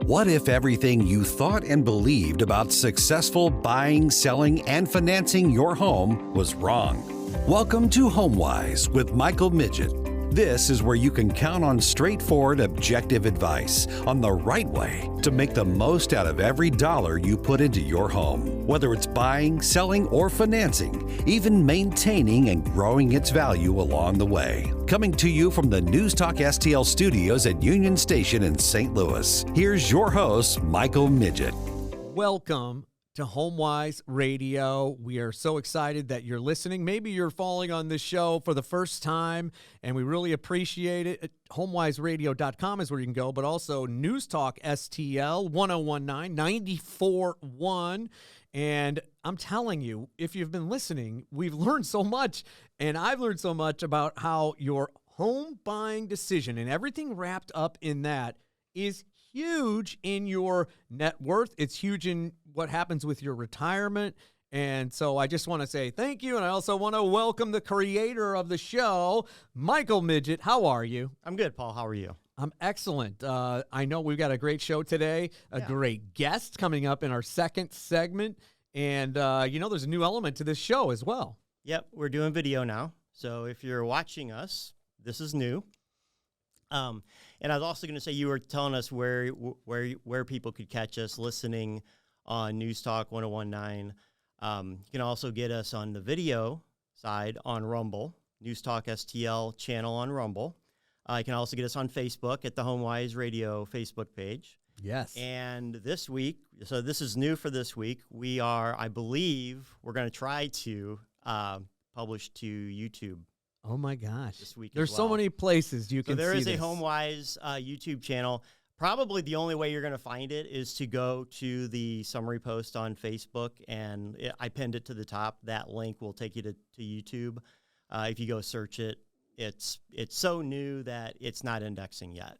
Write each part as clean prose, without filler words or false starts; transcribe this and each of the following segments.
What if everything you thought and believed about successful buying, selling, and financing your home was wrong? Welcome to HomeWise with Michael Miget. This is where you can count on straightforward, objective advice on the right way to make the most out of every dollar you put into your home. Whether it's buying, selling, or financing, even maintaining and growing its value along the way. Coming to you from the News Talk STL studios at Union Station in St. Louis, here's your host, Michael Miget. Welcome to HomeWise Radio. We are so excited that you're listening. Maybe you're falling on this show for the first time, and we really appreciate it. HomeWiseRadio.com is where you can go, but also News Talk STL 1019 94.1. And I'm telling you, if you've been listening, we've learned so much, and I've learned so much about how your home buying decision and everything wrapped up in that is huge in your net worth. It's huge in what happens with your retirement. And so I just want to say thank you. And I also want to welcome the creator of the show, Michael Miget. How are you? I'm good, Paul. How are you? I'm excellent. I know we've got a great show today, great guest coming up in our second segment. And, there's a new element to this show as well. Yep, we're doing video now. So if you're watching us, this is new. And I was also going to say, you were telling us where people could catch us listening on News Talk 1019. You can also get us on the video side on Rumble, News Talk STL channel on Rumble. You can also get us on Facebook at the HomeWise Radio Facebook page. Yes. And this week, so this is new for this week, I believe we're going to try to publish to YouTube. Oh my gosh. This week There's as well. so many places you can see there is this. a HomeWise YouTube channel. Probably the only way you're going to find it is to go to the summary post on Facebook, and I pinned it to the top. That link will take you to YouTube. If you go search it, it's so new that it's not indexing yet.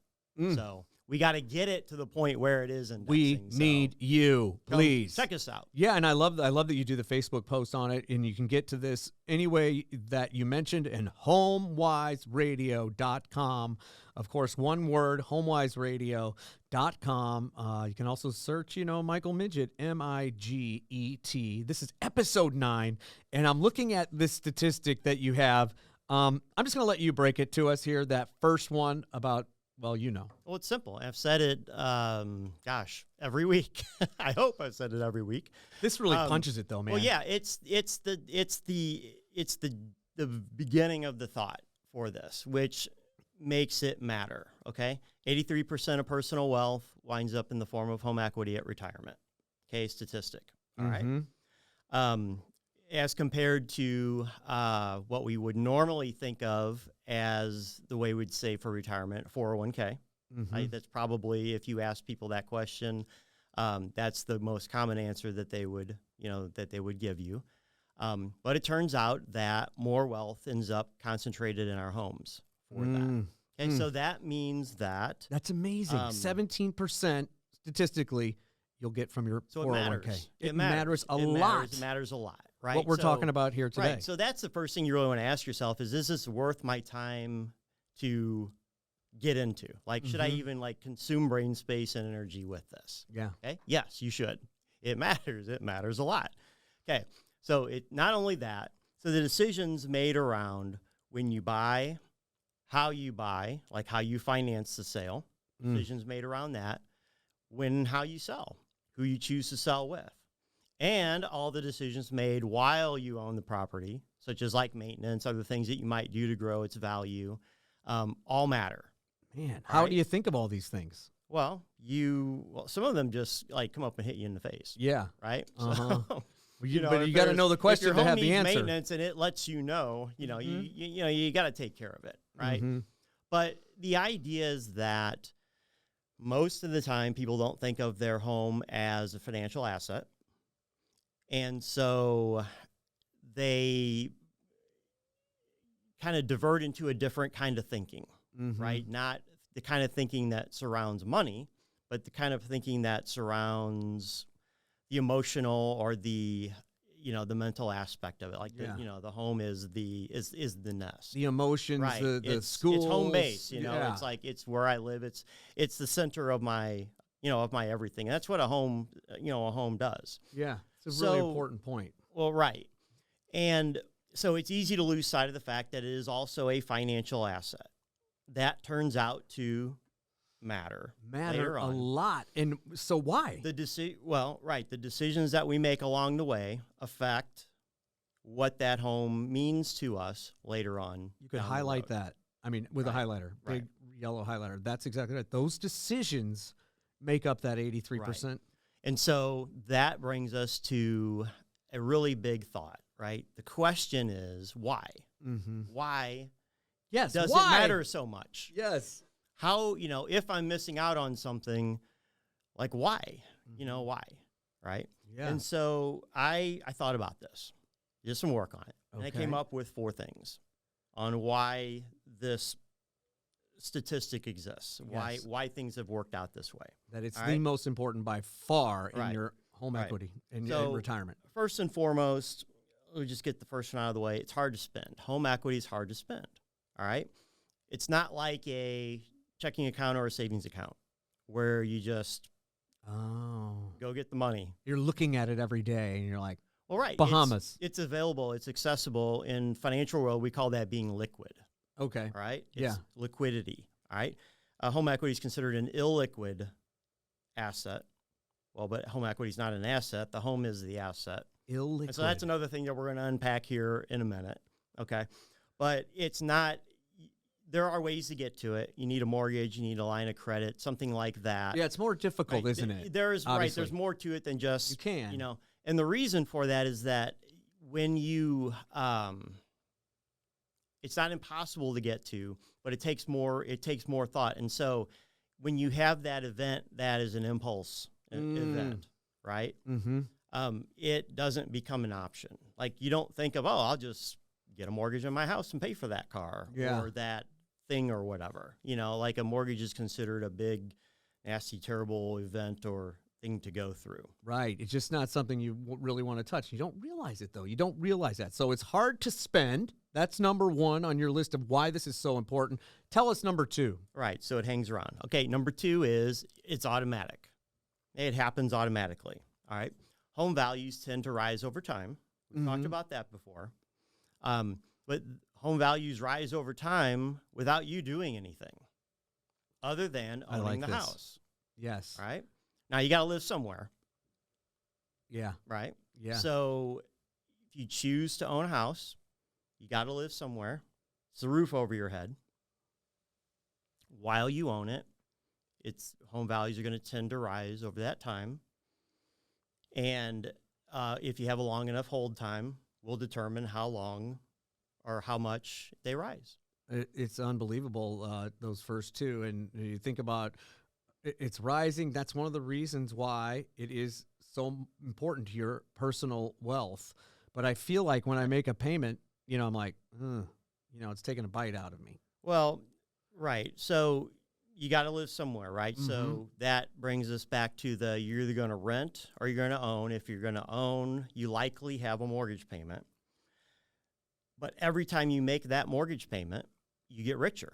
So we got to get it to the point where it is indexing. We need you, please. Check us out. Yeah, and I love that you do the Facebook post on it, and you can get to this any way that you mentioned in HomeWiseRadio.com. Of course, one word, HomeWiseRadio.com. You can also search, Michael Miget, Miget. This is episode 9, and I'm looking at this statistic that you have. I'm just going to let you break it to us here, that first one about, well, Well, it's simple. I've said it, every week. I hope I've said it every week. This really punches it, though, man. Well, yeah, it's the beginning of the thought for this, which makes it matter. Okay, 83% of personal wealth winds up in the form of home equity at retirement. Okay, statistic. All right. As compared to what we would normally think of as the way we'd save for retirement, 401k. Right? That's probably, if you ask people that question, that's the most common answer that they would give you. But it turns out that more wealth ends up concentrated in our homes for that. Okay, so that means that that's amazing. 17% statistically you'll get from your 401k. It matters a lot. It matters a lot. Right? What we're talking about here today. Right. So that's the first thing you really want to ask yourself is this worth my time to get into? Like, should I even consume brain space and energy with this? Yeah. Okay. Yes, you should. It matters. It matters a lot. Okay. So not only that, so the decisions made around when you buy, how you buy, like how you finance the sale, decisions made around that, when and how you sell, who you choose to sell with. And all the decisions made while you own the property, such as like maintenance, other things that you might do to grow its value, all matter. Man, how do you think of all these things? Well, some of them just come up and hit you in the face. Yeah. Right? So, but you got to know the question to have the answer. Maintenance and it lets you know, you got to take care of it. Right? But the idea is that most of the time people don't think of their home as a financial asset. And so they kind of divert into a different kind of thinking, right? Not the kind of thinking that surrounds money, but the kind of thinking that surrounds the emotional or the mental aspect of it. Like the home is the nest. The emotions, right. the school. It's home base. It's like it's where I live. It's the center of my of my everything. That's what a home does. Yeah, it's a really important point. Well, right. And so it's easy to lose sight of the fact that it is also a financial asset. That turns out to matter later a on. lot. And so why? The decisions that we make along the way affect what that home means to us later on. You could highlight that. I mean, with a highlighter, big yellow highlighter. That's exactly right. Those decisions make up that 83%. Right. And so that brings us to a really big thought, right? The question is why? Mm-hmm. Why does it matter so much? Yes. How, if I'm missing out on something, like why? Why? Right? Yeah. And so I thought about this, did some work on it, and I came up with 4 things on why this statistic exists, why things have worked out this way. That it's the most important by far in Right. your home equity and So, in retirement. First and foremost, we'll just get the first one out of the way. It's hard to spend. Home equity is hard to spend. All right? It's not like a checking account or a savings account where you just go get the money. You're looking at it every day and you're like, well, right. Bahamas. It's available. It's accessible. In financial world, we call that being liquid. Okay. All right? Yeah. It's liquidity. All right? Home equity is considered an illiquid asset. Well, but home equity is not an asset. The home is the asset. Illiquid. And so that's another thing that we're going to unpack here in a minute. Okay. But it's not, there are ways to get to it. You need a mortgage, you need a line of credit, something like that. Yeah, it's more difficult, isn't it? There's more to it than just, you can. And the reason for that is that when you, it's not impossible to get to, but it takes more thought. And so when you have that event, that is an impulse event, right? Mm-hmm. It doesn't become an option. Like you don't think of, I'll just get a mortgage on my house and pay for that car or that thing or whatever. Like a mortgage is considered a big, nasty, terrible event or thing to go through. Right. It's just not something you really want to touch. You don't realize it, though. You don't realize that. So it's hard to spend. That's number 1 on your list of why this is so important. Tell us number 2. Right. So it hangs around. Okay. Number 2 is it's automatic. It happens automatically. All right. Home values tend to rise over time. We've talked about that before. But home values rise over time without you doing anything other than owning the house. Yes. All right. Now you got to live somewhere. Yeah. Right. Yeah. So if you choose to own a house, you got to live somewhere. It's the roof over your head. While you own it, home values are going to tend to rise over that time. And if you have a long enough hold time, will determine how long or how much they rise. It's unbelievable, those first 2. And you think about it's rising. That's one of the reasons why it is so important to your personal wealth. But I feel like when I make a payment, I'm like, it's taking a bite out of me. Well, right. So you got to live somewhere, right? Mm-hmm. So that brings us back to you're either going to rent or you're going to own. If you're going to own, you likely have a mortgage payment. But every time you make that mortgage payment, you get richer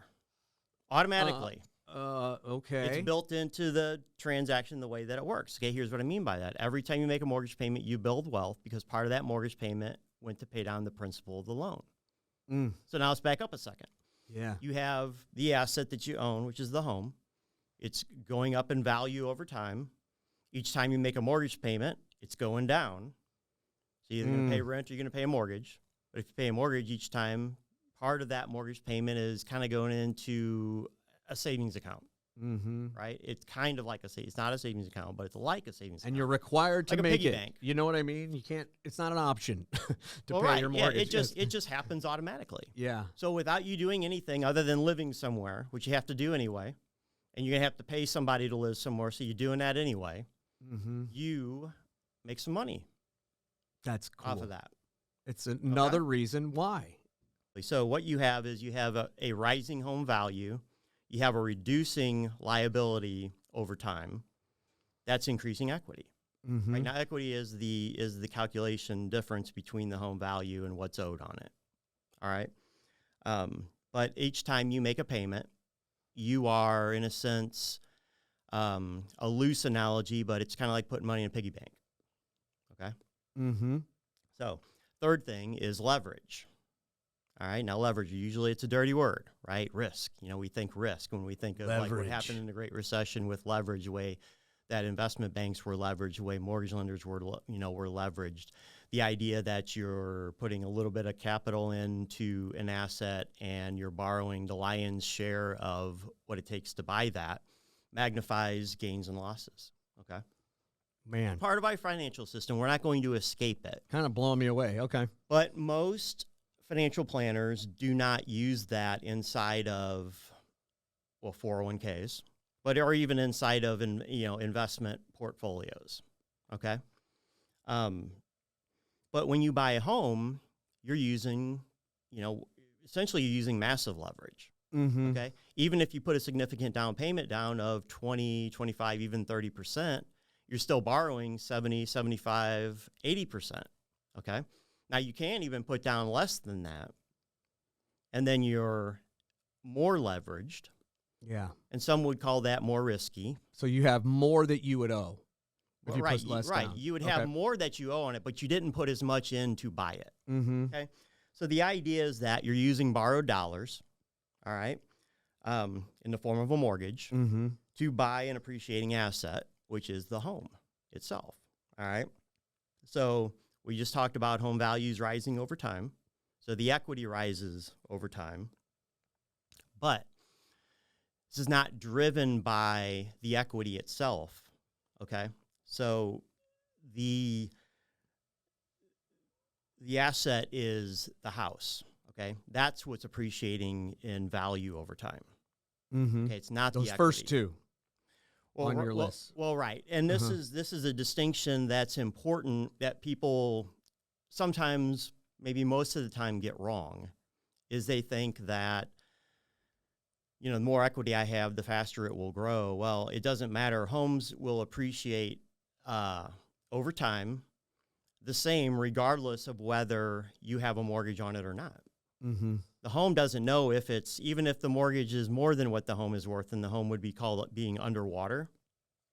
automatically. Okay. It's built into the transaction the way that it works. Okay, here's what I mean by that. Every time you make a mortgage payment, you build wealth because part of that mortgage payment went to pay down the principal of the loan. So now let's back up a second. Yeah. You have the asset that you own, which is the home. It's going up in value over time. Each time you make a mortgage payment, it's going down. So you're either going to pay rent or you're going to pay a mortgage. But if you pay a mortgage each time, part of that mortgage payment is kind of going into a savings account, right? It's kind of like it's not a savings account, but it's like a savings account. And you're required to like make a piggy it. Bank. You know what I mean? You can't, it's not an option to pay Right. your mortgage. Yeah, it just happens automatically. Yeah. So without you doing anything other than living somewhere, which you have to do anyway, and you're going to have to pay somebody to live somewhere, so you're doing that anyway, you make some money. That's cool. Off of that. It's another reason why. So what you have is you have a rising home value. You have a reducing liability over time. That's increasing equity. Right now, equity is the calculation difference between the home value and what's owed on it. All right. But each time you make a payment, you are, in a sense, a loose analogy, but it's kind of like putting money in a piggy bank. Okay. Mm-hmm. So third thing is leverage. All right. Now leverage, usually it's a dirty word, right? Risk. We think risk when we think of like what happened in the Great Recession with leverage, the way that investment banks were leveraged, the way mortgage lenders were leveraged. The idea that you're putting a little bit of capital into an asset and you're borrowing the lion's share of what it takes to buy that magnifies gains and losses. Okay. Man. Part of our financial system. We're not going to escape it. Kind of blowing me away. Okay. But most financial planners do not use that inside of, 401ks, or even inside of, investment portfolios. Okay. But when you buy a home, you're using, essentially you're using massive leverage. Mm-hmm. Okay. Even if you put a significant down payment down of 20, 25, even 30%, you're still borrowing 70, 75, 80%. Okay. Now you can even put down less than that. And then you're more leveraged. Yeah. And some would call that more risky. So you have more that you would owe. If you Right. put less Right. down. You would have more that you owe on it, but you didn't put as much in to buy it. Mm-hmm. Okay. So the idea is that you're using borrowed dollars, all right, in the form of a mortgage Mm-hmm. to buy an appreciating asset, which is the home itself. All right. So we just talked about home values rising over time. So the equity rises over time. But this is not driven by the equity itself. Okay. So the asset is the house. Okay. That's what's appreciating in value over time. Mm-hmm. Okay. It's not Those the first equity. two on your list. Well, right. And this is a distinction that's important that people sometimes, maybe most of the time, get wrong, is they think that, the more equity I have, the faster it will grow. Well, it doesn't matter. Homes will appreciate over time the same, regardless of whether you have a mortgage on it or not. Mm-hmm. The home doesn't know even if the mortgage is more than what the home is worth, and the home would be called being underwater.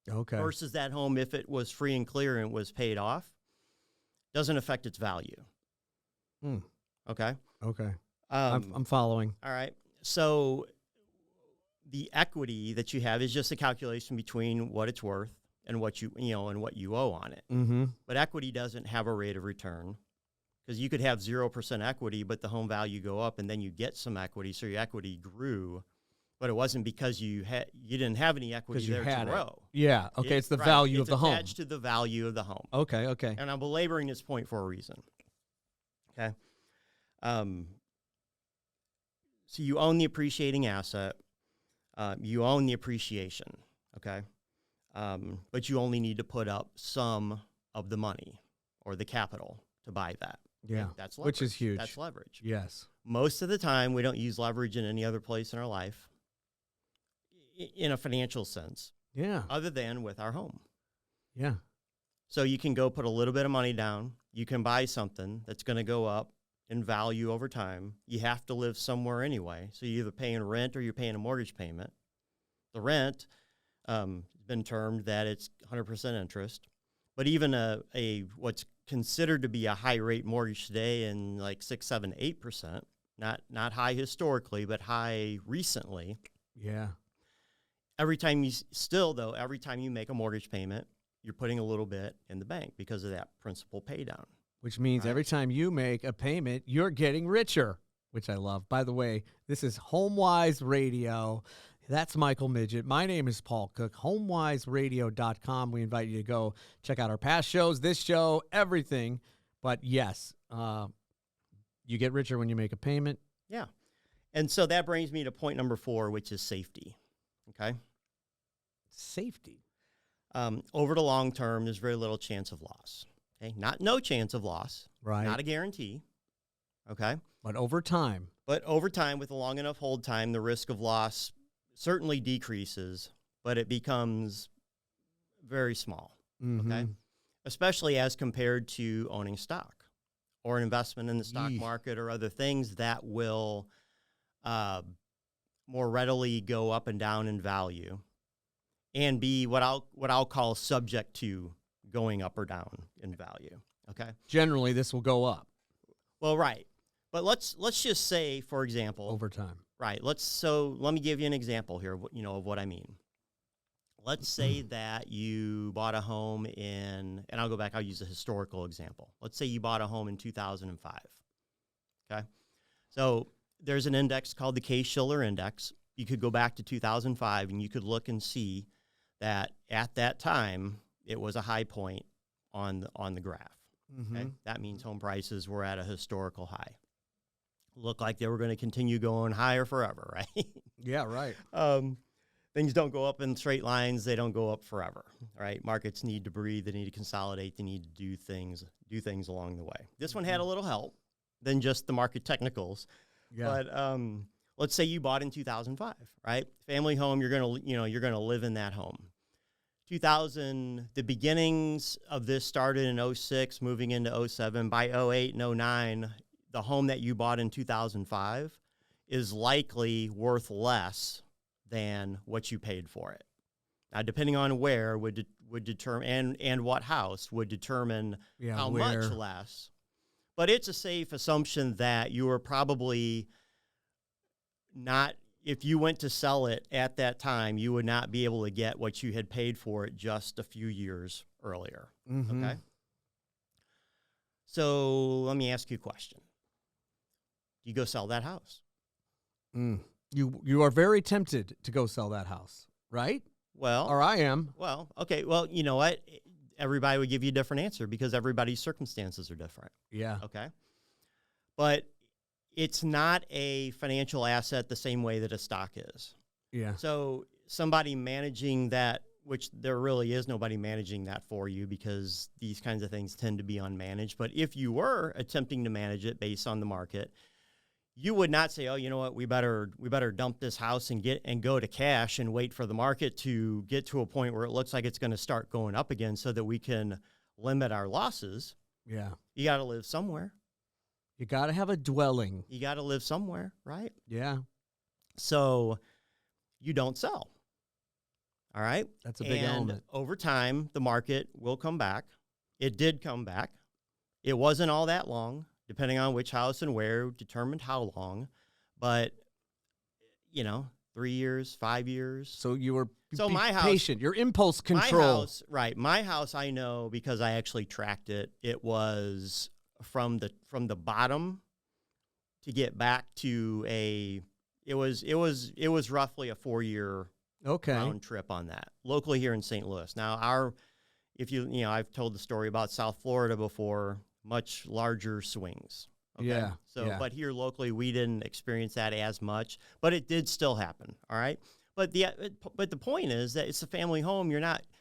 Okay. Versus that home, if it was free and clear and was paid off, doesn't affect its value. Mm. Okay. Okay. I'm following. All right. So the equity that you have is just a calculation between what it's worth and what and what you owe on it. Mm-hmm. But equity doesn't have a rate of return, because you could have 0% equity, but the home value go up, and then you get some equity, so your equity grew, but it wasn't because you didn't have any equity there to grow. Yeah. Okay. It's the value of the home. It's attached to the value of the home. Okay. Okay. And I'm belaboring this point for a reason. Okay. So you own the appreciating asset. You own the appreciation. Okay. But you only need to put up some of the money or the capital to buy that. Yeah. Okay? That's leverage. Which is huge. That's leverage. Yes. Most of the time, we don't use leverage in any other place in our life in a financial sense, Yeah. other than with our home. Yeah. So you can go put a little bit of money down. You can buy something that's going to go up in value over time. You have to live somewhere anyway. So you're either paying rent or you're paying a mortgage payment. The rent has been termed that it's 100% interest. But even a what's considered to be a high rate mortgage today, in like 6, 7, 8%, not high historically, but high recently. Yeah. Every time you make a mortgage payment, you're putting a little bit in the bank because of that principal pay down. Which means Right. every time you make a payment, you're getting richer, which I love. By the way, this is HomeWise Radio. That's Michael Miget. My name is Paul Cook. HomeWiseRadio.com. We invite you to go check out our past shows, this show, everything. But yes, you get richer when you make a payment. Yeah. And so that brings me to point number 4, which is safety. Okay. Safety. Over the long term, there's very little chance of loss. Okay. No chance of loss. Right. Not a guarantee. Okay. But over time. But over time, with a long enough hold time, the risk of loss certainly decreases, but it becomes very small. Mm-hmm. Okay. Especially as compared to owning stock or an investment in the stock Yeesh. market or other things that will more readily go up and down in value. and B, what I'll call subject to going up or down in value. Okay. Generally, this will go up Well, right. But let's just say, for example, over time. right. Let me give you an example here, of what I mean. Let's say that you bought a home and I'll go back, I'll use a historical example. Let's say you bought a home in 2005. Okay. So there's an index called the Case-Shiller Index. You could go back to 2005 and you could look and see that at that time, it was a high point on the graph. Mm-hmm. Okay? That means home prices were at a historical high. Looked like they were going to continue going higher forever, right? Yeah, right. Things don't go up in straight lines. They don't go up forever, right? Markets need to breathe. They need to consolidate. They need to do things along the way. This one had a little help than just the market technicals. Yeah. But let's say you bought in 2005, right? Family home, you're going to live in that home. The beginnings of this started in 06, moving into 07. By 08 and 09, the home that you bought in 2005 is likely worth less than what you paid for it. Now, depending on where would determine and what house would determine how much less. But it's a safe assumption that you are probably not, if you went to sell it at that time, you would not be able to get what you had paid for it just a few years earlier. Mm-hmm. Okay? So let me ask you a question. You go sell that house. You are very tempted to go sell that house, right? Well, or I am. Well, okay. Well, you know what? Everybody would give you a different answer because everybody's circumstances are different. Yeah. Okay. But it's not a financial asset the same way that a stock is. Yeah. So somebody managing that, which there really is nobody managing that for you because these kinds of things tend to be unmanaged. But if you were attempting to manage it based on the market, you would not say, oh, you know what, we better dump this house and go to cash and wait for the market to get to a point where it looks like it's going to start going up again so that we can limit our losses. Yeah. You got to live somewhere. You got to have a dwelling. You got to live somewhere, right? Yeah. So you don't sell. All right? That's a big element. Over time, the market will come back. It did come back. It wasn't all that long. Depending on which house and where, determined how long. But, 3 years, 5 years. So you were my house, patient. Your impulse control. My house, I know because I actually tracked it. It was from the bottom to get back to it was roughly a 4-year round trip on that. Locally here in St. Louis. Now I've told the story about South Florida before. Much larger swings. Okay? Yeah. But here locally, we didn't experience that as much, but it did still happen. All right. But the point is that it's a family home.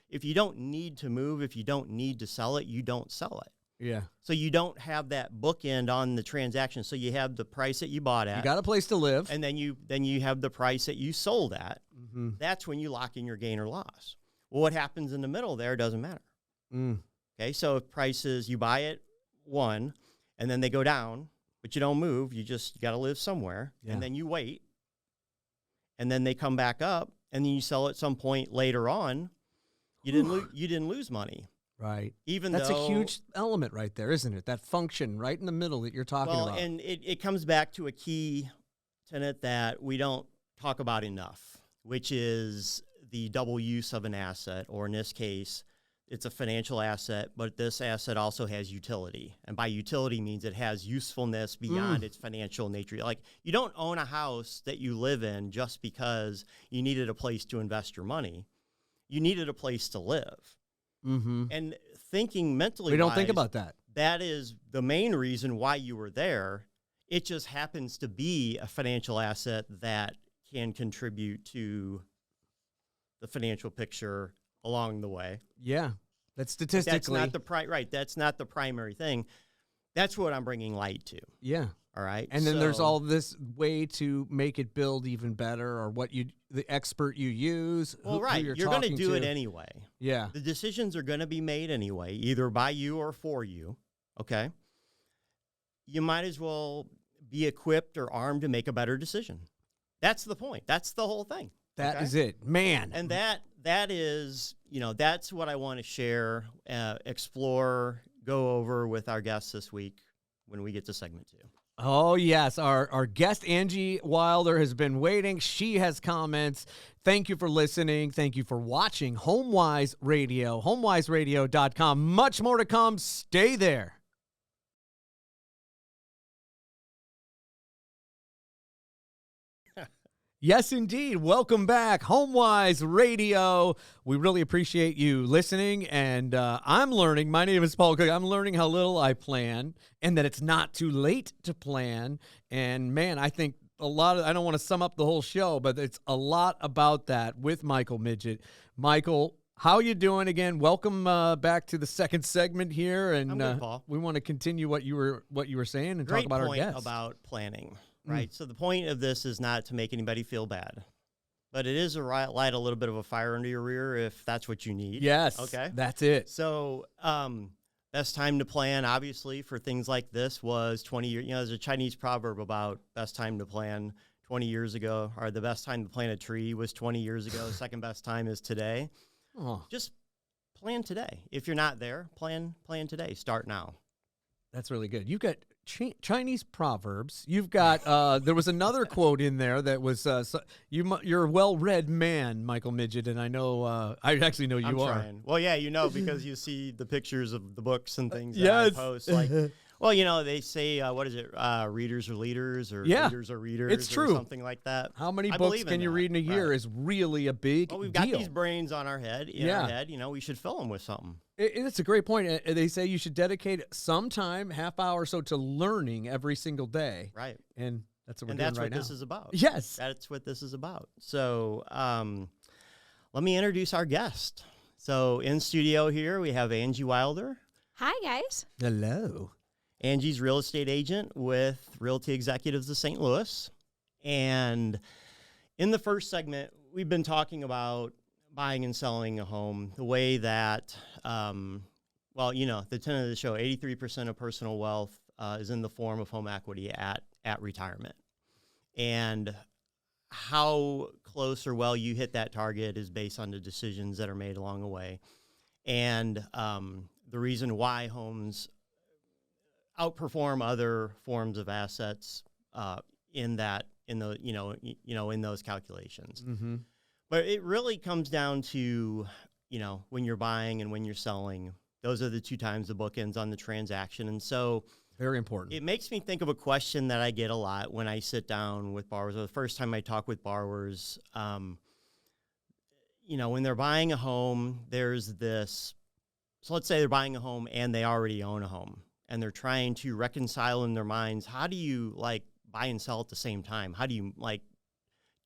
If you don't need to move, if you don't need to sell it, you don't sell it. Yeah. So you don't have that bookend on the transaction. So you have the price that you bought at. You got a place to live. And then you have the price that you sold at. Mm-hmm. That's when you lock in your gain or loss. Well, what happens in the middle there doesn't matter. Okay. So if prices, you buy it, one, and then they go down, but you don't move. You got to live somewhere, and then you wait, and then they come back up, and then you sell at some point later on. You didn't lose money, right? That's a huge element right there, isn't it? That function right in the middle that you're talking about. And it comes back to a key tenet that we don't talk about enough, which is the double use of an asset, or in this case, it's a financial asset, but this asset also has utility. And by utility means it has usefulness beyond its financial nature. Like, you don't own a house that you live in just because you needed a place to invest your money. You needed a place to live. Mm-hmm. And thinking mentally, we don't think about that. That is the main reason why you were there. It just happens to be a financial asset that can contribute to the financial picture along the way. Yeah, that's statistically. That's not the primary thing. That's what I'm bringing light to. Yeah. All right. And then there's all this way to make it build even better, or the expert you use. Well, right. You're going to do it anyway. Yeah. The decisions are going to be made anyway, either by you or for you. Okay. You might as well be equipped or armed to make a better decision. That's the point. That's the whole thing. That is it, man. And that is, that's what I want to share, explore, go over with our guests this week when we get to segment 2. Oh, yes. Our guest, Angie Wilder, has been waiting. She has comments. Thank you for listening. Thank you for watching HomeWise Radio, HomeWiseRadio.com. Much more to come. Stay there. Yes, indeed. Welcome back, HomeWise Radio. We really appreciate you listening, and I'm learning. My name is Paul Cook. I'm learning how little I plan, and that it's not too late to plan. And, man, I think I don't want to sum up the whole show, but it's a lot about that with Michael Miget. Michael, how you doing again? Welcome back to the second segment here, and I'm good, Paul. We want to continue what you were saying and talk about our guests. Great point about planning. Right. So the point of this is not to make anybody feel bad, but it is to light a little bit of a fire under your rear if that's what you need. Yes. Okay. That's it. So best time to plan, obviously, for things like this was 20 years. There's a Chinese proverb about best time to plan 20 years ago, or the best time to plant a tree was 20 years ago. Second best time is today. Oh. Just plan today. If you're not there, plan today. Start now. That's really good. You've got Chinese proverbs. You've got there was another quote in there that was you're a well-read man, Michael Miget, and I know I actually know you I'm are. Trying. Well, yeah, because you see the pictures of the books and things that yes. I post. Like, well, they say what is it? Readers are leaders, or readers are readers. It's true. Or something like that. How many books can you read in a year is really a big Well, we've deal. got these brains on our head. Our head. We should fill them with something. It's a great point. They say you should dedicate some time, half hour or so, to learning every single day. Right. And that's what we're and doing that's right what now. this is about. Yes. That's what this is about. So let me introduce our guest. So in studio here, we have Angie Wilder. Hi, guys. Hello. Angie's real estate agent with Realty Executives of St. Louis. And in the first segment, we've been talking about buying and selling a home, the way that, the tenet of the show, 83% of personal wealth is in the form of home equity at retirement. And how close or well you hit that target is based on the decisions that are made along the way. And the reason why homes outperform other forms of assets in those calculations. Mm-hmm. But it really comes down to, when you're buying and when you're selling, those are the two times the book ends on the transaction. And so very important. It makes me think of a question that I get a lot when I sit down with borrowers, or the first time I talk with borrowers. When they're buying a home, there's this. So let's say they're buying a home and they already own a home, and they're trying to reconcile in their minds, how do you buy and sell at the same time? How do you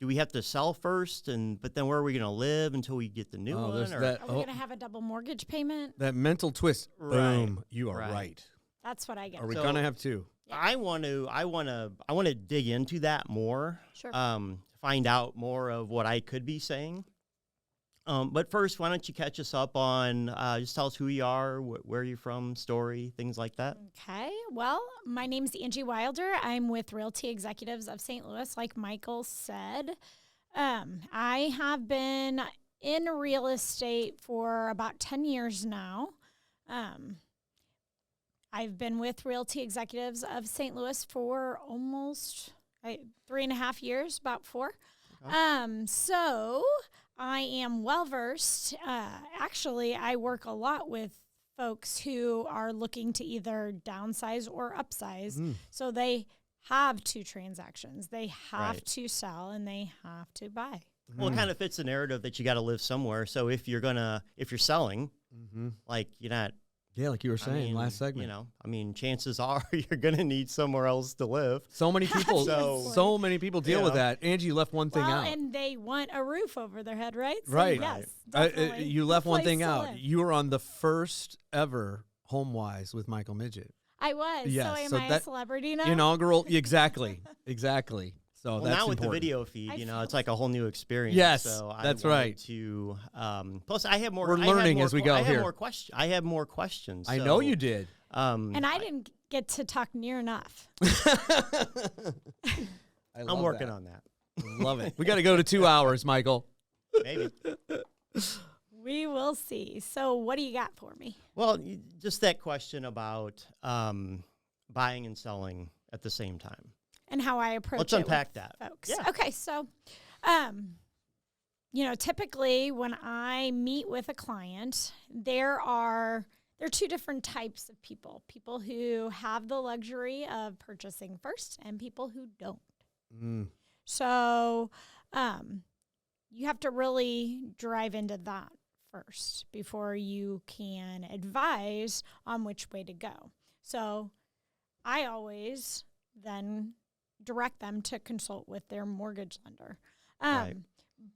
do we have to sell first, but then where are we going to live until we get the new one? Are we going to have a double mortgage payment? That mental twist. Right. Boom. You are right. That's what I get. Are we going to have two? Yeah. I want to dig into that more. Sure. Find out more of what I could be saying. But first, why don't you catch us up on, just tell us who you are, where you're from, story, things like that. Okay. Well, my name's Angie Wilder. I'm with Realty Executives of St. Louis, like Michael said. I have been in real estate for about 10 years now. I've been with Realty Executives of St. Louis for almost 3.5 years, about 4. Okay. So I am well-versed. Actually, I work a lot with folks who are looking to either downsize or upsize. So they have 2 transactions. They have to sell and they have to buy. Well, it kind of fits the narrative that you got to live somewhere. So if you're selling, you're not. Yeah, like you were saying last segment. Chances are you're going to need somewhere else to live. So many people, so many people deal with that. Angie left one thing out. And they want a roof over their head, right? So right. Yes, definitely. You left one thing out. You were on the first ever HomeWise with Michael Miget. I was. Yes. So am I a celebrity now? Inaugural. Exactly. So that's now with important. the video feed, it's like a whole new experience. Yes, so that's right. To plus, I have more. We're learning as we go here. I have more questions. I know you did. And I didn't get to talk near enough. I'm working on that. Love it. We got to go to 2 hours, Michael. Maybe. We will see. So what do you got for me? Well, just that question about buying and selling at the same time. And how I approach Let's it unpack with that. folks. Yeah. Okay, so, typically when I meet with a client, there are two different types of people. People who have the luxury of purchasing first and people who don't. So you have to really drive into that first before you can advise on which way to go. So I always then direct them to consult with their mortgage lender. Right.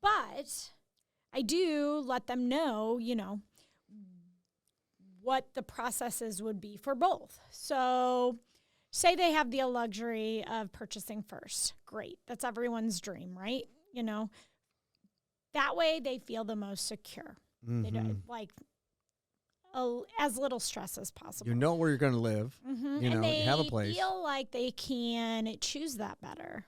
But I do let them know, what the processes would be for both. So say they have the luxury of purchasing first. Great. That's everyone's dream, right? That way they feel the most secure. They don't as little stress as possible. You know where you're going to live. And You they have a place. feel like they can choose that better.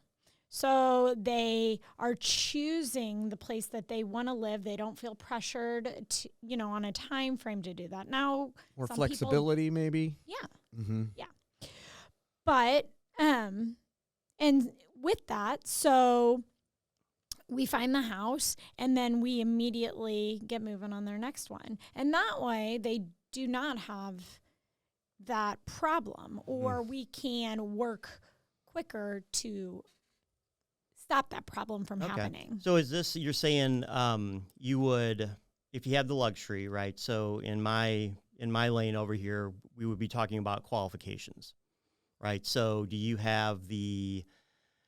So they are choosing the place that they want to live. They don't feel pressured to, on a time frame to do that. Now, More some flexibility, maybe. Yeah. Yeah. But, and with that, so we find the house and then we immediately get moving on their next one. And that way they do not have that problem, or we can work quicker to stop that problem from happening. So is this, you're saying you would, if you have the luxury, right? So in my lane over here, we would be talking about qualifications, right? So do you have the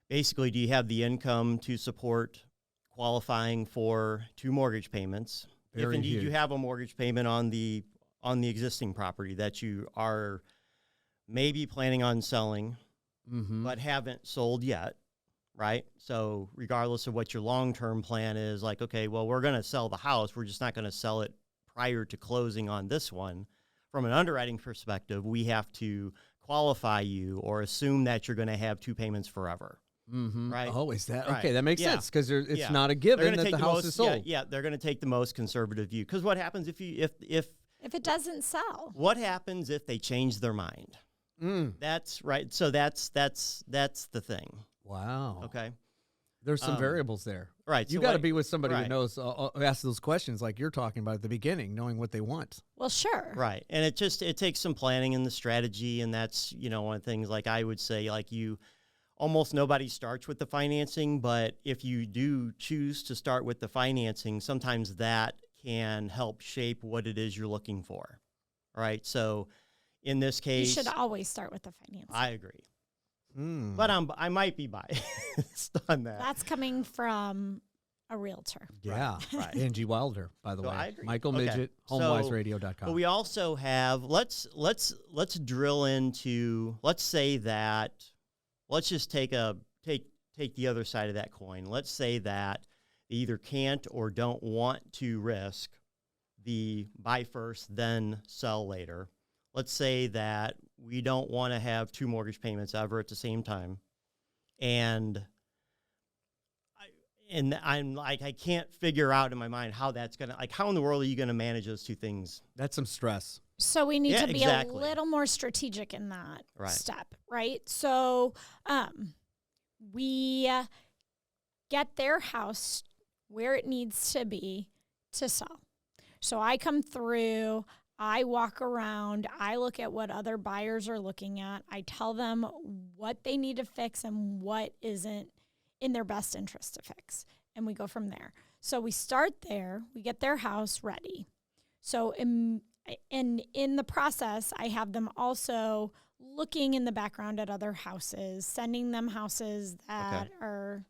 income to support qualifying for 2 mortgage payments? If indeed you have a mortgage payment on the existing property that you are maybe planning on selling, but haven't sold yet, right? So regardless of what your long-term plan is, like, okay, well, we're going to sell the house. We're just not going to sell it prior to closing on this one. From an underwriting perspective, we have to qualify you or assume that you're going to have 2 payments forever. Right? Oh, is that Right. Okay? That makes Yeah. sense because it's Yeah. not a They're given gonna that take the house is sold. Yeah, they're going to take the most conservative view. Because what happens if If it doesn't sell. what happens if they change their mind? That's right. So that's the thing. Wow. Okay. There's some variables there. Right. You so got to what- be with somebody who right. knows, who asks those questions like you're talking about at the beginning, knowing what they want. Well, sure. Right. And it takes some planning in the strategy. And that's, one of the things, like I would say, like almost nobody starts with the financing, but if you do choose to start with the financing, sometimes that can help shape what it is you're looking for. Right. So in this case, You should always start with the financing. I agree. But I might be biased on that. That's coming from a realtor. Yeah. Right. Angie Wilder, by the So way. I agree. Michael Okay. Miget, So- HomeWiseRadio.com. But we also have let's drill into, let's say that, let's just take the other side of that coin. Let's say that they either can't or don't want to risk the buy first then sell later. Let's say that we don't want to have 2 mortgage payments ever at the same time, and I'm like, I can't figure out in my mind how that's gonna, like, how in the world are you gonna manage those 2 things? That's some stress. So we need Yeah, to be exactly. a little more strategic in that Right. step, right? So we get their house where it needs to be to sell. So I come through, I walk around, I look at what other buyers are looking at. I tell them what they need to fix and what isn't in their best interest to fix. And we go from there. So we start there, we get their house ready. So in the process, I have them also looking in the background at other houses, sending them houses that are,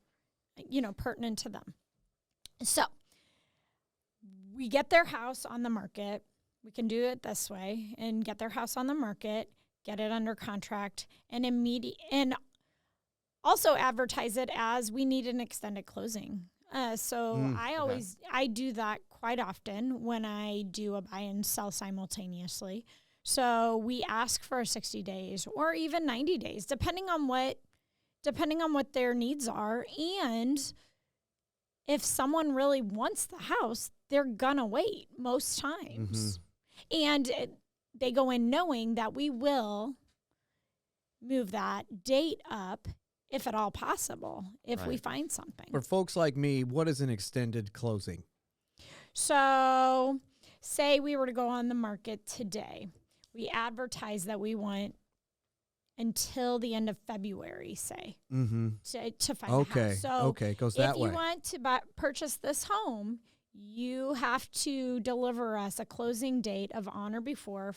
pertinent to them. So we get their house on the market. We can do it this way and get their house on the market, get it under contract, and also advertise it as we need an extended closing. I do that quite often when I do a buy and sell simultaneously. So we ask for 60 days or even 90 days, depending on depending on what their needs are. And if someone really wants the house, they're gonna wait most times. And they go in knowing that we will move that date up if at all possible, if we find something. For folks like me, what is an extended closing? So say we were to go on the market today. We advertise that we want until the end of February, say, to find a house. So it goes that way. If you want to purchase this home, you have to deliver us a closing date of on or before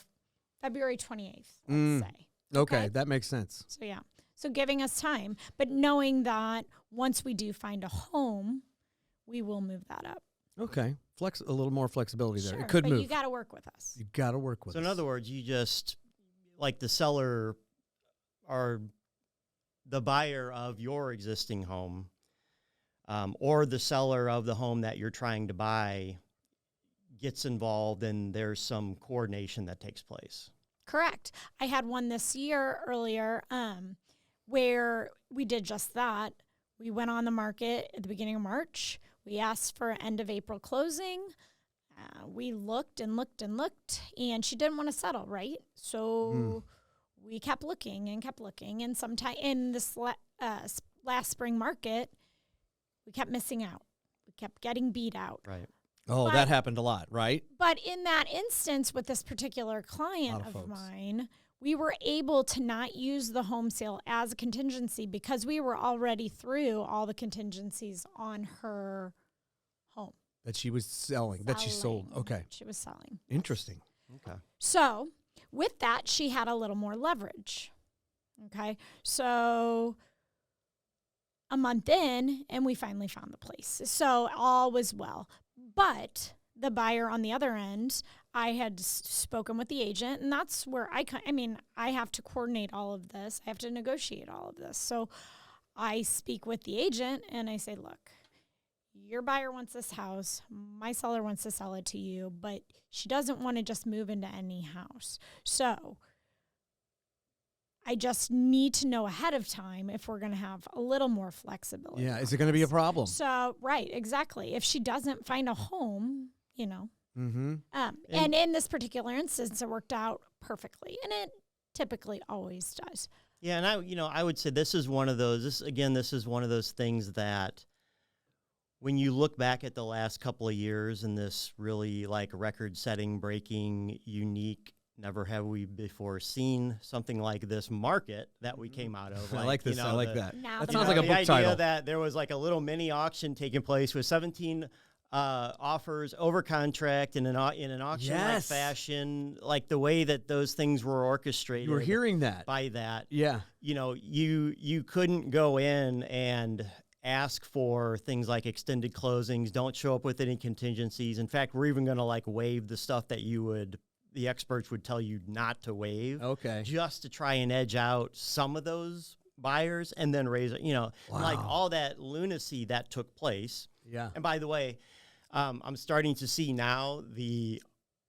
February 28th, let's say. Okay, that makes sense. So, yeah. So giving us time, but knowing that once we do find a home, we will move that up. Okay. A little more flexibility there. Sure, It could but move. you got to work with us. You got to work with us. So in other words, you just, like the seller or the buyer of your existing home, or the seller of the home that you're trying to buy gets involved, and there's some coordination that takes place. Correct. I had one this year earlier where we did just that. We went on the market at the beginning of March. We asked for end of April closing. We looked and looked and looked, and she didn't want to settle, right? So we kept looking and kept looking. And sometime in this last spring market, we kept missing out. We kept getting beat out. Right. Oh, that happened a lot, right? But in that instance with this particular client of mine, we were able to not use the home sale as a contingency because we were already through all the contingencies on her home. That she was selling, that she sold. Okay. She was selling. Interesting. Okay. So with that, she had a little more leverage. Okay. So a month in, and we finally found the place. So all was well. But the buyer on the other end, I had spoken with the agent, and that's where I have to coordinate all of this. I have to negotiate all of this. So I speak with the agent, and I say, look, your buyer wants this house. My seller wants to sell it to you, but she doesn't want to just move into any house. So I just need to know ahead of time if we're going to have a little more flexibility. Yeah, is it going to be a problem? So, right, exactly. If she doesn't find a home, Mm-hmm. And in this particular instance, it worked out perfectly, and it typically always does. Yeah, and I would say this is one of those. This is one of those things that when you look back at the last couple of years in this really like record-setting, breaking, unique, never have we before seen something like this market that we came out of. I like this. I like that. That sounds the like a book the title. idea that there was like a little mini auction taking place with 17 offers over contract in an auction-like fashion, like the way that those things were orchestrated. You were hearing that. By that. Yeah. You couldn't go in and ask for things like extended closings, don't show up with any contingencies. In fact, we're even going to like waive the stuff that the experts would tell you not to waive. Okay. Just to try and edge out some of those buyers and then raise it, like all that lunacy that took place. Yeah. And by the way, I'm starting to see now the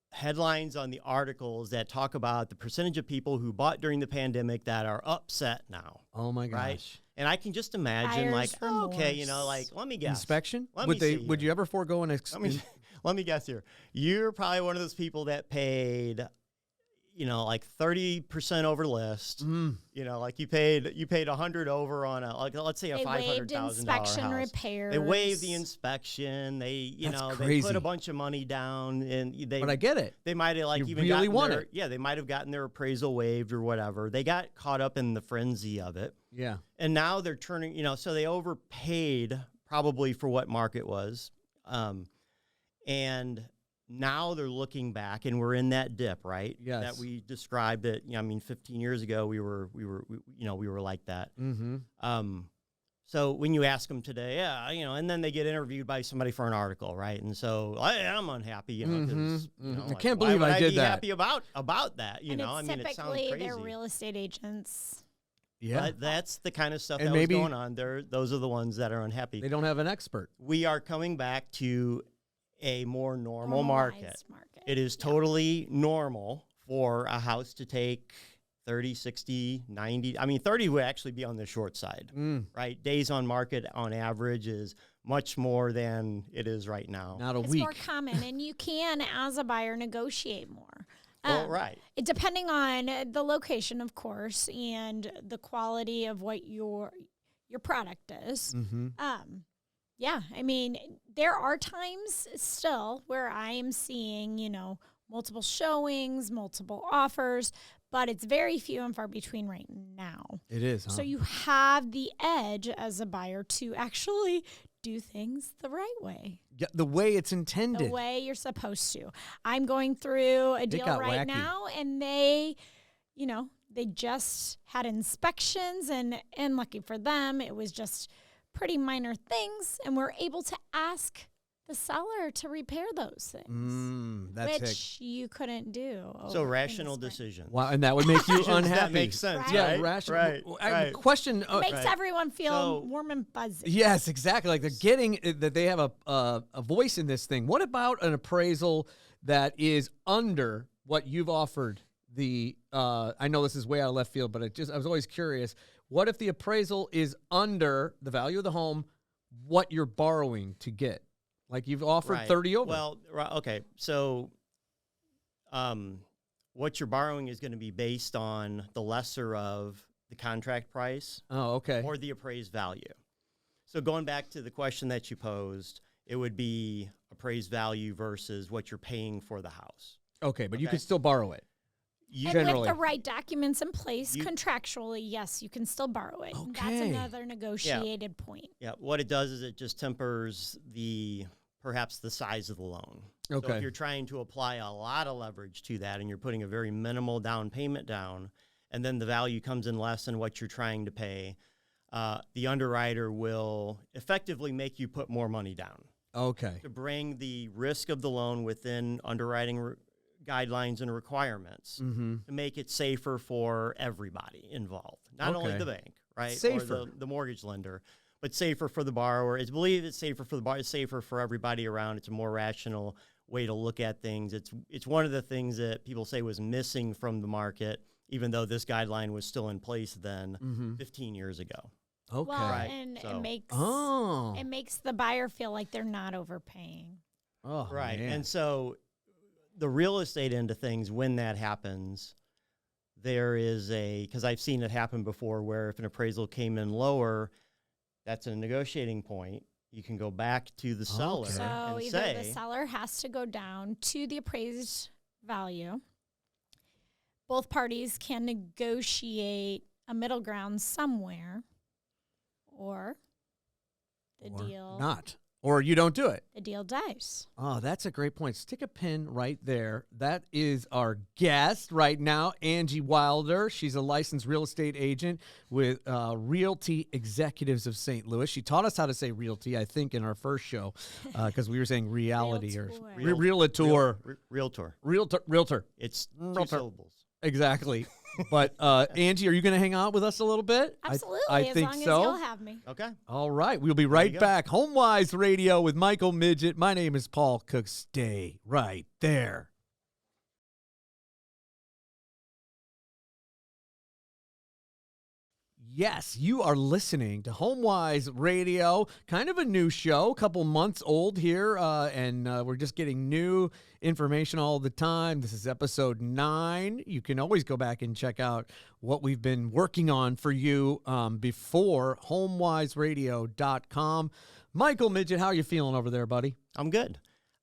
headlines on the articles that talk about the percentage of people who bought during the pandemic that are upset now. Oh my gosh. Right? And I can just imagine Buyer's remorse. let me guess. Inspection? Would you ever forego an let me guess here. You're probably one of those people that paid, like 30% over list. Like you paid 100 over on let's say a $500,000 house. Inspection repairs. They waived the inspection. They they put a bunch of money down, and But I get it. They might have they might have gotten their appraisal waived or whatever. They got caught up in the frenzy of it. Yeah. And now they're turning, so they overpaid probably for what market was. And now they're looking back, and we're in that dip, right? Yes. That we described it. 15 years ago we were like that. Mm-hmm. So when you ask them today, and then they get interviewed by somebody for an article, right? And so I'm unhappy, because I can't believe I did be that. happy about that, And it sounds typically crazy. they're real estate agents. Yeah. But that's the kind of stuff And that maybe was going on. Those are the ones that are unhappy. They don't have an expert. We are coming back to a more normal market. Normalized market. It is totally normal for a house to take 30, 60, 90. I mean, 30 would actually be on the short side, right? Days on market on average is much more than it is right now. Not a It's week. more common, and you can, as a buyer, negotiate more. Well, right. It depending on the location, of course, and the quality of what your product is. Mm-hmm. Yeah, I mean, there are times still where I am seeing, multiple showings, multiple offers, but it's very few and far between right now. It is, huh? So you have the edge as a buyer to actually do things the right way. Yeah, the way it's intended. The way you're supposed to. I'm going through a deal right wacky. now, and they just had inspections, and lucky for them, it was just pretty minor things, and we're able to ask the seller to repair those things, that's which you couldn't do. So rational decisions. Wow, and that would make you unhappy. That makes sense, Right. Yeah, right? rational. Right. Question. It makes everyone feel So- warm and fuzzy. Yes, exactly. Like they're getting that they have a voice in this thing. What about an appraisal that is under what you've offered? I know this is way out of left field, but I was always curious. What if the appraisal is under the value of the home, what you're borrowing to get? Like you've offered Right. 30 over. Well, okay. So what you're borrowing is going to be based on the lesser of the contract price Oh, okay. or the appraised value. So going back to the question that you posed, it would be appraised value versus what you're paying for the house. Okay, but you Okay. could still borrow it. And Generally. with the right documents in place, You- contractually, yes, you can still borrow it. That's Okay. another negotiated point. Yeah, what it does is it just tempers perhaps the size of the loan. So Okay. if you're trying to apply a lot of leverage to that and you're putting a very minimal down payment down, and then the value comes in less than what you're trying to pay, the underwriter will effectively make you put more money down Okay. to bring the risk of the loan within underwriting guidelines and requirements Mm-hmm. to make it safer for everybody involved. Not only Okay. the bank, right? Safer. Or the mortgage lender, but safer for the borrower. It's believed it's safer for the borrower, it's safer for everybody around. It's a more rational way to look at things. It's one of the things that people say was missing from the market, even though this guideline was still in place then 15 years ago. Okay. Well, Right, and so- it makes the buyer feel like they're not overpaying. Oh, Right. man. And so the real estate end of things, when that happens, there is because I've seen it happen before where if an appraisal came in lower, that's a negotiating point. You can go back to the seller Okay. So and either say, the seller has to go down to the appraised value. Both parties can negotiate a middle ground somewhere, or the Or deal not. Or you don't do it. the deal dies. Oh, that's a great point. Stick a pin right there. That is our guest right now, Angie Wilder. She's a licensed real estate agent with Realty Executives of St. Louis. She taught us how to say realty, I think, in our first show because we were saying reality or realtor. realtor. It's two Realtor. syllables. Exactly. But Angie, are you going to hang out with us a little bit? Absolutely, I as think long so. as you'll have me. Okay. All right. We'll be right you go. back. HomeWise Radio with Michael Miget. My name is Paul Cook. Stay right there. Yes, you are listening to HomeWise Radio, kind of a new show, a couple months old here, and we're just getting new information all the time. This is episode 9. You can always go back and check out what we've been working on for you before, HomeWiseRadio.com. Michael Miget, how are you feeling over there, buddy? I'm good.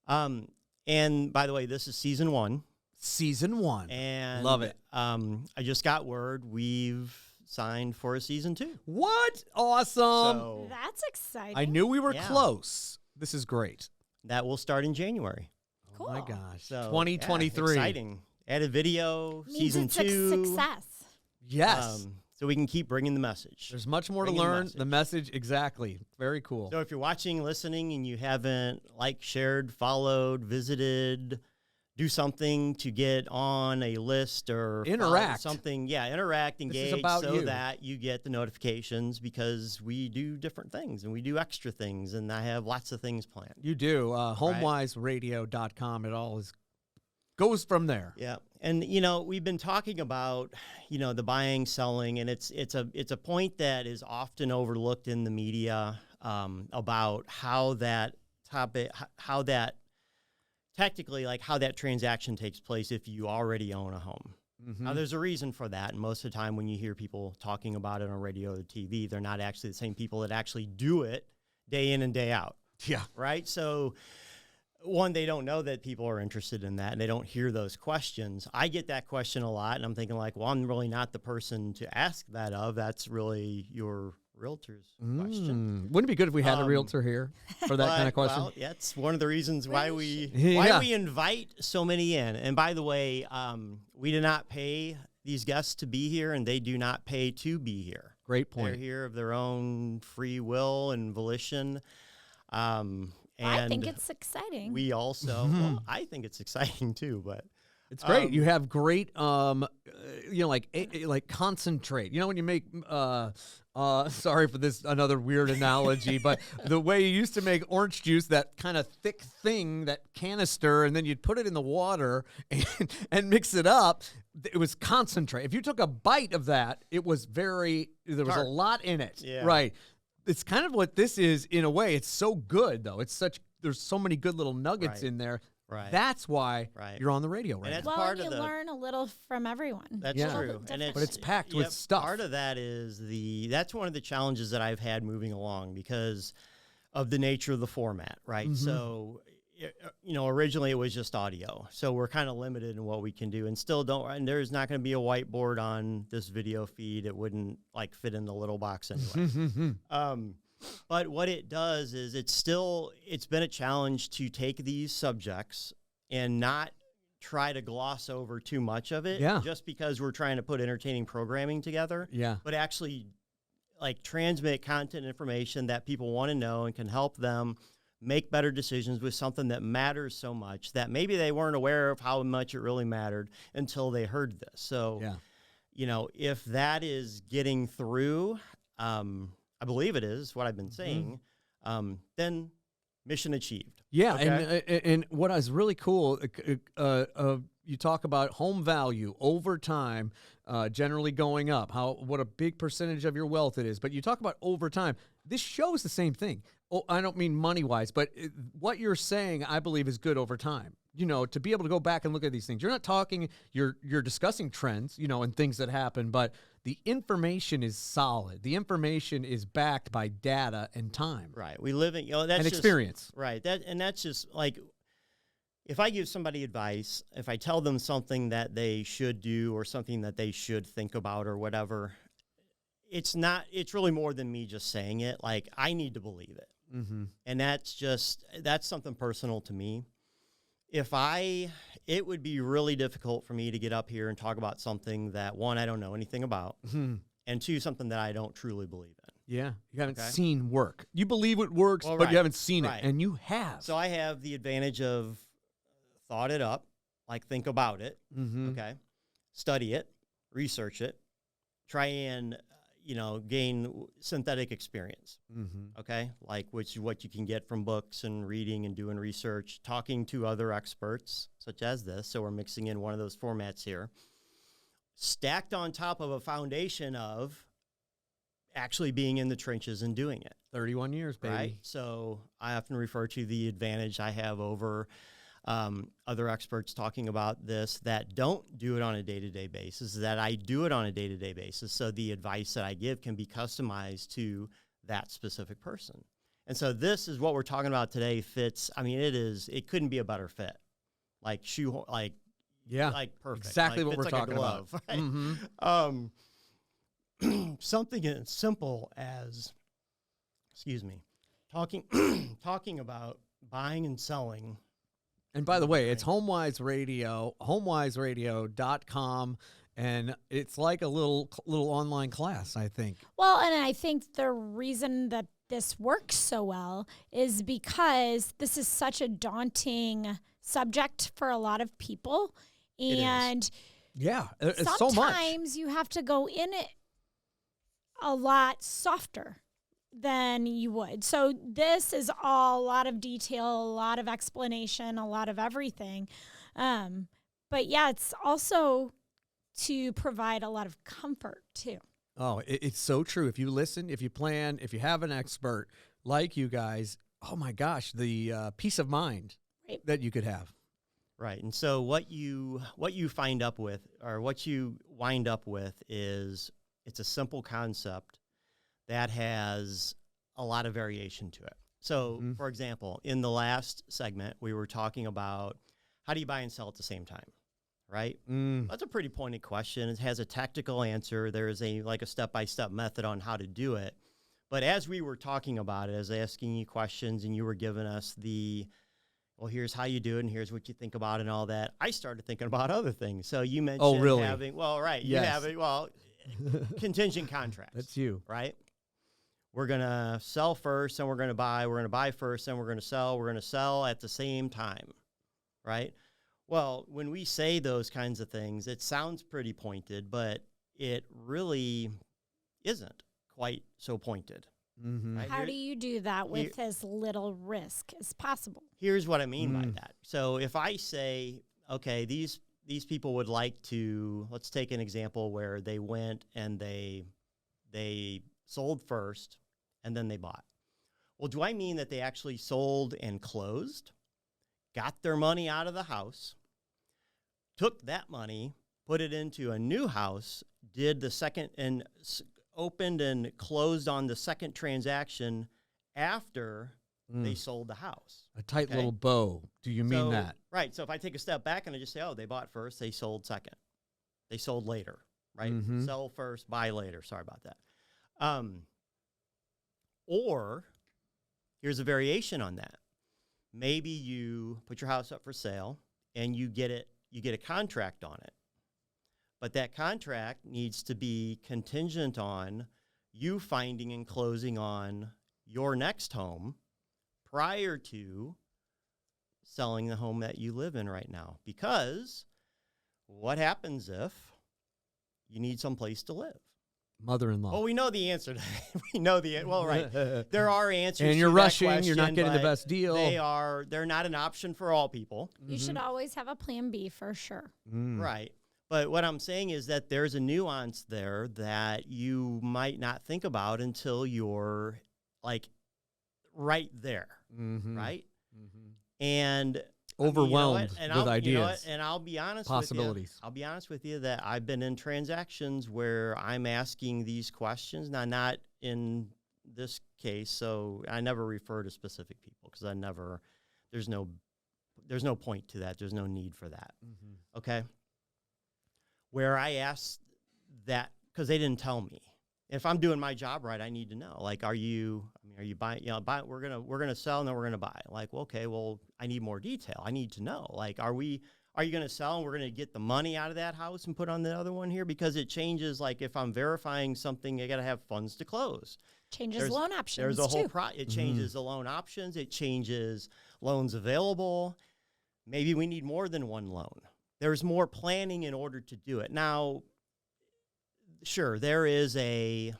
And by the way, this is season 1. Season 1. And Love it. I just got word we've signed for a season 2. What? Awesome. So That's exciting. I knew we were Yeah. close. This is great. that will start in January. Cool. Oh my gosh. So 2023. yeah, exciting. Added video, Means season it's 2. a success. Yes. So we can keep bringing the message. There's much more to Bringing the learn. message. The message, exactly. Very cool. So if you're watching, listening, and you haven't liked, shared, followed, visited, do something to get on a list or follow Interact. something. Yeah, interact, This is engage, about so you. that you get the notifications because we do different things and we do extra things, and I have lots of things planned. You do. HomeWiseRadio.com. It all is goes from there. Yeah. And, we've been talking about, the buying, selling, and it's a point that is often overlooked in the media about how that technically, like how that transaction takes place if you already own a home. Mm-hmm. Now, there's a reason for that. And most of the time when you hear people talking about it on radio or TV, they're not actually the same people that actually do it day in and day out. Yeah. Right? So, one, they don't know that people are interested in that, and they don't hear those questions. I get that question a lot, and I'm thinking like, well, I'm really not the person to ask that of. That's really your realtor's question. Wouldn't it be good if we had a realtor here for that kind of question? Well, that's one of the reasons why we invite so many in. And by the way, we do not pay these guests to be here, and they do not pay to be here. Great point. They're here of their own free will and volition. I think it's exciting. We also, well, I think it's exciting too, but it's great. You have great, like concentrate. When you make, sorry for this, another weird analogy, but the way you used to make orange juice, that kind of thick thing, that canister, and then you'd put it in the water and mix it up. It was concentrate. If you took a bite of that, it was there was a lot in it. Yeah. Right. It's kind of what this is in a way. It's so good, though. There's so many good little nuggets in there. Right. That's why you're on the radio right and now. Part you learn a little from everyone. That's true. But it's packed with stuff. Part of that is that's one of the challenges that I've had moving along because of the nature of the format, right? Mm-hmm. So, originally it was just audio. So we're kind of limited in what we can do and and there's not going to be a whiteboard on this video feed. It wouldn't fit in the little box anyway. But what it does is it's been a challenge to take these subjects and not try to gloss over too much of it just because we're trying to put entertaining programming together. Yeah. But actually transmit content information that people want to know and can help them make better decisions with something that matters so much that maybe they weren't aware of how much it really mattered until they heard this. So, if that is getting through, I believe it is what I've been saying, then mission achieved. Yeah. Okay? And what is really cool, you talk about home value over time, generally going up, what a big percentage of your wealth it is. But you talk about over time. This shows the same thing. Oh, I don't mean money-wise, but what you're saying, I believe, is good over time. To be able to go back and look at these things. You're not talking, you're discussing trends, and things that happen, but the information is solid. The information is backed by data and time. Right. We live in, that's and experience. Right. That's just if I give somebody advice, if I tell them something that they should do or something that they should think about or whatever, it's really more than me just saying it. I need to believe it. Mm-hmm. And that's something personal to me. It would be really difficult for me to get up here and talk about something that, one, I don't know anything about, and two, something that I don't truly believe in. Yeah, you haven't seen work. You believe it works, but you haven't seen it, and you have. So I have the advantage of thought it up, think about it, okay, study it, research it, try and gain synthetic experience, okay? Which is what you can get from books and reading and doing research, talking to other experts, such as this. So we're mixing in one of those formats here, stacked on top of a foundation of actually being in the trenches and doing it. 31 years, baby. Right? So I often refer to the advantage I have over other experts talking about this that don't do it on a day-to-day basis, that I do it on a day-to-day basis. So the advice that I give can be customized to that specific person. And so this is what we're talking about today fits. I mean, it couldn't be a better fit. Perfect. Exactly what we're talking about. Right? Something as simple as, talking about buying and selling. And by the way, it's HomeWise Radio, HomeWiseRadio.com, and it's like a little online class, I think. Well, and I think the reason that this works so well is because this is such a daunting subject for a lot of people. And it's so much. Sometimes you have to go in it a lot softer than you would. So this is a lot of detail, a lot of explanation, a lot of everything. But yeah, it's also to provide a lot of comfort too. Oh, it's so true. If you listen, if you plan, if you have an expert like you guys, oh my gosh, the peace of mind that you could have. Right. And so what you wind up with is it's a simple concept that has a lot of variation to it. So, for example, in the last segment, we were talking about how do you buy and sell at the same time, right? That's a pretty pointed question. It has a tactical answer. There's a step-by-step method on how to do it. But as we were talking about it, as asking you questions and you were giving us here's how you do it and here's what you think about it and all that, I started thinking about other things. So you mentioned having, Yes. you have it, contingent contracts. That's you. Right? We're going to sell first and we're going to buy. We're going to buy first and we're going to sell. We're going to sell at the same time, right? Well, when we say those kinds of things, it sounds pretty pointed, but it really isn't quite so pointed. Right? How do you do that with as little risk as possible? Here's what I mean by that. So if I say, okay, these people would like to, let's take an example where they went and they sold first and then they bought. Well, do I mean that they actually sold and closed, got their money out of the house, took that money, put it into a new house, did the second and opened and closed on the second transaction after they sold the house? A tight little bow. Do you mean that? Right. So if I take a step back and I just say, oh, they bought first, they sold second. They sold later, right? Sell first, buy later. Sorry about that. Or here's a variation on that. Maybe you put your house up for sale and you get a contract on it. But that contract needs to be contingent on you finding and closing on your next home prior to selling the home that you live in right now. Because what happens if you need someplace to live? Mother-in-law. Well, we know the answer to that. We know the well, right. There are answers. And you're to rushing. That question, you're not getting the best deal. They're not an option for all people. You should always have a plan B for sure. Right. But what I'm saying is that there's a nuance there that you might not think about until you're right there, right? And overwhelmed with ideas. And I'll be honest possibilities. I'll be honest with you that I've been in transactions where I'm asking these questions. Now, not in this case, so I never refer to specific people because there's no point to that. There's no need for that. Okay. Where I asked that because they didn't tell me. If I'm doing my job right, I need to know. Are you buying? We're gonna sell and then we're gonna buy. Okay, well, I need more detail. I need to know. Are you gonna sell and we're gonna get the money out of that house and put on the other one here? Because it changes. If I'm verifying something, I gotta have funds to close. Changes loan options. There's a whole too. it changes the loan options. It changes loans available. Maybe we need more than one loan. There's more planning in order to do it. Now, sure, there is here's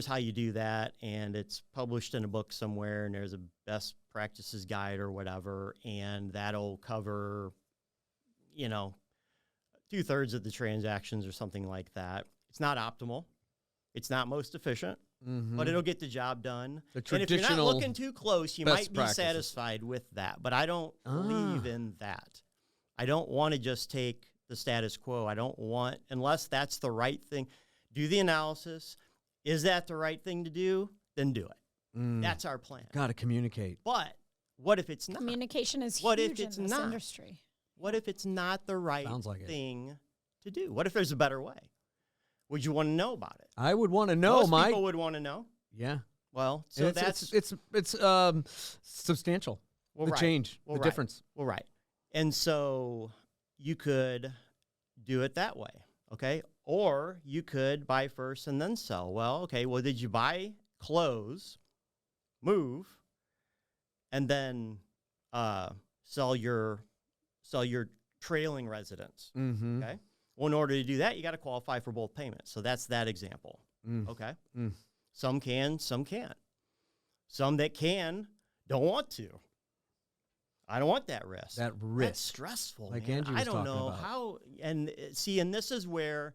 how you do that, and it's published in a book somewhere, and there's a best practices guide or whatever, and that'll cover, 2/3 of the transactions or something like that. It's not optimal. It's not most efficient, but it'll get the job done. And if you're not looking too close, you might be satisfied with that, but I don't believe in that. I don't want to just take the status quo. I don't want, unless that's the right thing, do the analysis. Is that the right thing to do? Then do it. That's our plan. Got to communicate. But what if it's not? Communication is huge in this industry. What if it's not the right thing to do? What if there's a better way? Would you want to know about it? I would want to know, Mike. Most people would want to know. Yeah. Well, so it's substantial. The change, the difference. Well, right. And so you could do it that way, okay? Or you could buy first and then sell. Well, okay, did you buy, close, move, and then sell your trailing residence, okay? Well, in order to do that, you got to qualify for both payments. So that's that example, okay? Some can, some can't. Some that can don't want to. I don't want that risk. That risk. That's stressful, like man. Angie was I don't talking know about. how. And this is where,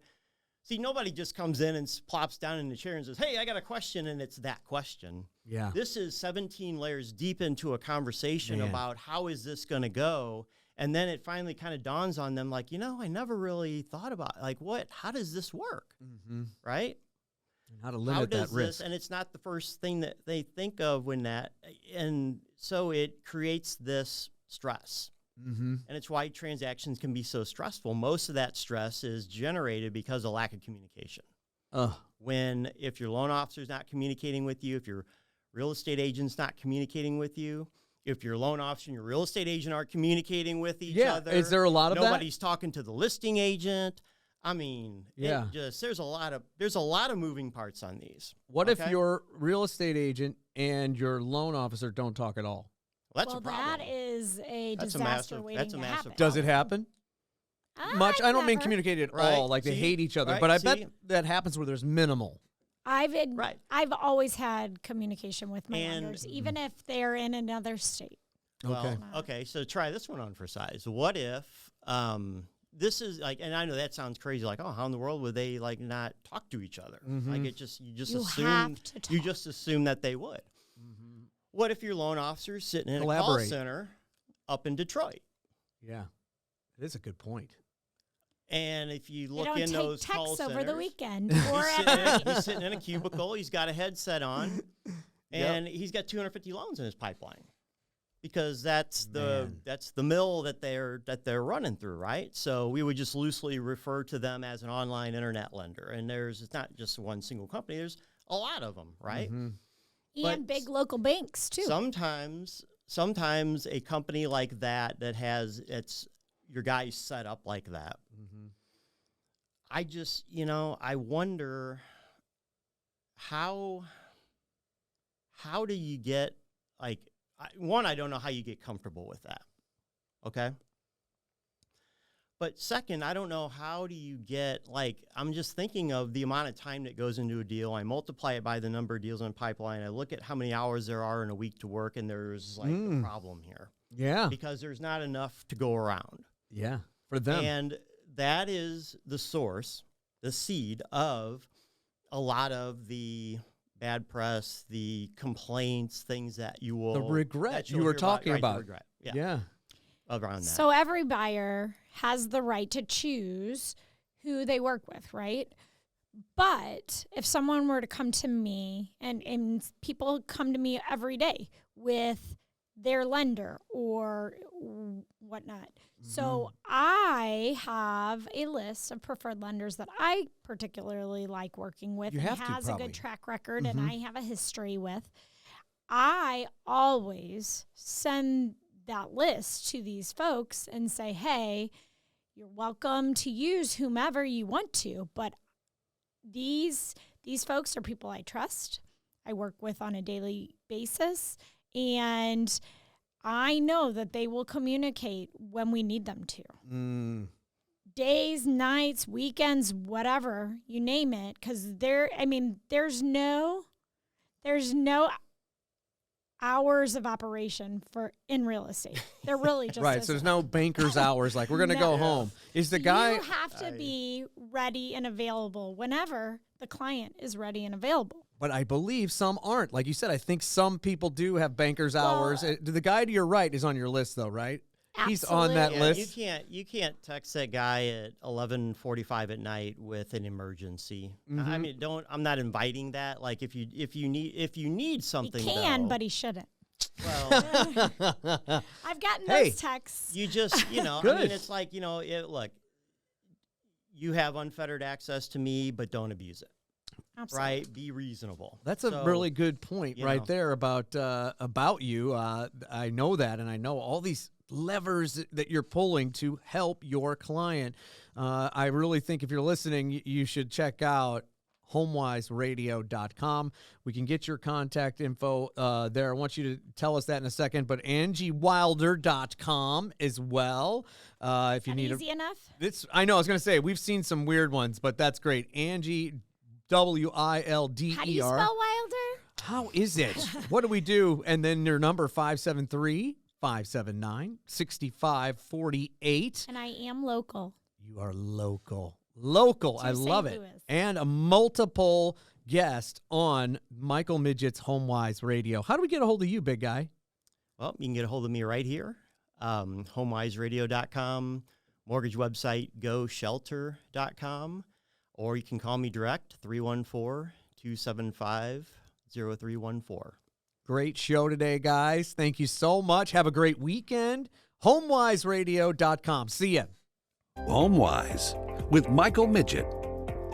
nobody just comes in and plops down in the chair and says, hey, I got a question, and it's that question. Yeah. This is 17 layers deep into a conversation Man. about how is this going to go. And then it finally kind of dawns on them like, I never really thought about, like, how does this work? Mm-hmm. Right? And how to limit that risk. And it's not the first thing that they think of and so it creates this stress. Mm-hmm. And it's why transactions can be so stressful. Most of that stress is generated because of lack of communication. If your loan officer's not communicating with you, if your real estate agent's not communicating with you, if your loan officer and your real estate agent aren't communicating with each other. Is there a lot of nobody's talking to the listing agent. I mean, yeah. There's a lot of moving parts on these. What if your real estate agent and your loan officer don't talk at all? Well, that's a problem. That is a disaster waiting to happen. Does it happen? Much? I don't mean communicated at all, like they hate each other, but I bet that happens where there's minimal. I've always had communication with my lenders, even if they're in another state. Okay, so try this one on for size. What if this is like, and I know that sounds crazy, like, how in the world would they like not talk to each other? Mm-hmm. Like you just assume that they would. Mm-hmm. What if your loan officer is sitting in a call center up in Detroit? Yeah, it is a good point. And if you look in those call centers, over the weekend, he's sitting in a cubicle. He's got a headset on, and he's got 250 loans in his pipeline, because that's the mill that they're running through, right? So we would just loosely refer to them as an online internet lender, and it's not just one single company. There's a lot of them, right? Mm-hmm. And big local banks too. Sometimes a company like that has your guys set up like that. Mm-hmm. I just, I wonder how do you get, like, I don't know how you get comfortable with that, okay? But second, I don't know how do you get, like, I'm just thinking of the amount of time that goes into a deal. I multiply it by the number of deals in the pipeline. I look at how many hours there are in a week to work, and there's, like, a problem here. Yeah. Because there's not enough to go around. Yeah, for them. And that is the source, the seed of a lot of the bad press, the complaints, things that you will... The regret you were talking about. Regret. Yeah. Around that. So every buyer has the right to choose who they work with, right? But if someone were to come to me, and people come to me every day with their lender or whatnot. So I have a list of preferred lenders that I particularly like working with, and has a good track record, and I have a history with. I always send that list to these folks and say, hey, you're welcome to use whomever you want to, but these folks are people I trust, I work with on a daily basis, and I know that they will communicate when we need them to. Days, nights, weekends, whatever, you name it, because there's no hours of operation in real estate. There really just right. isn't. So there's no banker's hours. Like, we're gonna go home. Is the guy? You have to be ready and available whenever the client is ready and available. But I believe some aren't. Like you said, I think some people do have banker's hours. The guy to your right is on your list, though, right? Absolutely. He's on that list. You can't text that guy at 11:45 at night with an emergency. I mean, I'm not inviting that. Like, if you need something, he can, but he shouldn't. Well, I've gotten those texts. You just, Good. I mean, it's like, look, you have unfettered access to me, but don't abuse it. Absolutely. Right? Be reasonable. That's a really good point right there about you. I know that, and I know all these levers that you're pulling to help your client. I really think if you're listening, you should check out HomeWiseRadio.com. We can get your contact info there. I want you to tell us that in a second, but AngieWilder.com as well. If you need easy enough? I know. I was going to say we've seen some weird ones, but that's great. Angie. WILDER. How do you spell Wilder? How is it? What do we do? And then your number 573 579-6548. And I am local. You are local. Local. To I love St. it. Louis. And a multiple guest on Michael Midget's HomeWise Radio. How do we get a hold of you, big guy? Well, you can get a hold of me right here. HomeWiseRadio.com, mortgage website, GoShelter.com, or you can call me direct, 314-275-0314. Great show today, guys. Thank you so much. Have a great weekend. HomeWiseRadio.com. See ya. HomeWise with Michael Midget.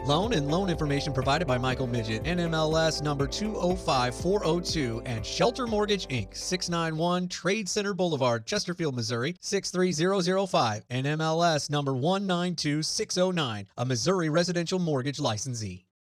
Loan and loan information provided by Michael Midget, NMLS number 205402, and Shelter Mortgage, Inc., 691 Trade Center Boulevard, Chesterfield, Missouri, 63005, NMLS number 192609, a Missouri residential mortgage licensee.